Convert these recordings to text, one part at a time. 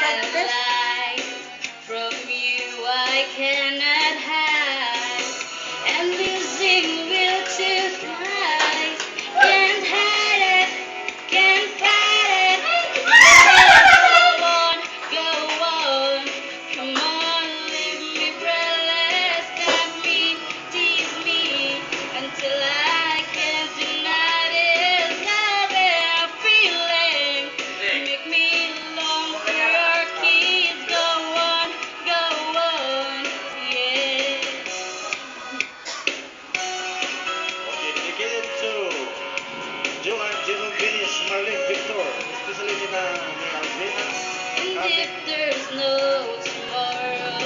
can't lie from you, I cannot hide. And losing will to thrive. Can't hide it, can't fight it. Go on, go on. Come on, leave me breathless. Tempt me, tease me until I can't deny this love and feeling. Make me long for your kiss. Go on, yeah. Okay, dedicated to Joanne, Jimmy, Venus, Marlene, Victor, especially ni Alvina, And Kami. if there's no tomorrow,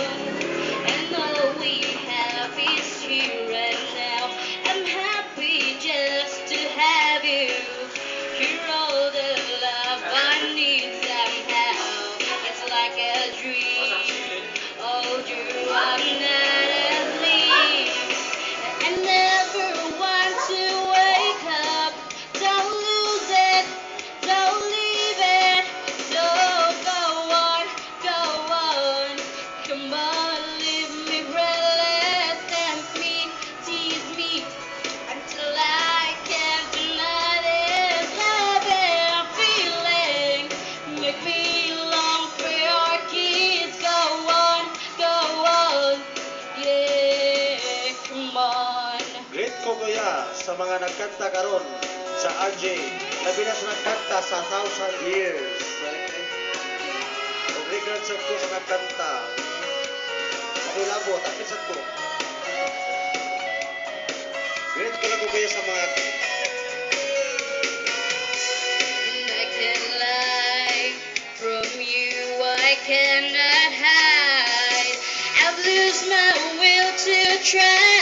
and all we have is here and now, I'm happy just to have you. You're all the love I need somehow. It's like a dream. Oh, you, I'm not asleep. I never want to wake up. Don't lose it, don't leave it. So go on, go on. Come on, leave me breathless. Tempt me, tease me until I can't deny this love and feeling. Make me long for your kiss. Go on, yeah, come on. Great Kogoya sa mga nagkanta karon sa RJ. Labi na sa nagkanta sa 1,000 years. O record sa ko sa nagkanta. Ako labo, tapos sa ko. Great Kogoya sa mga I can lie from you, I cannot hide. I've lost my will to try.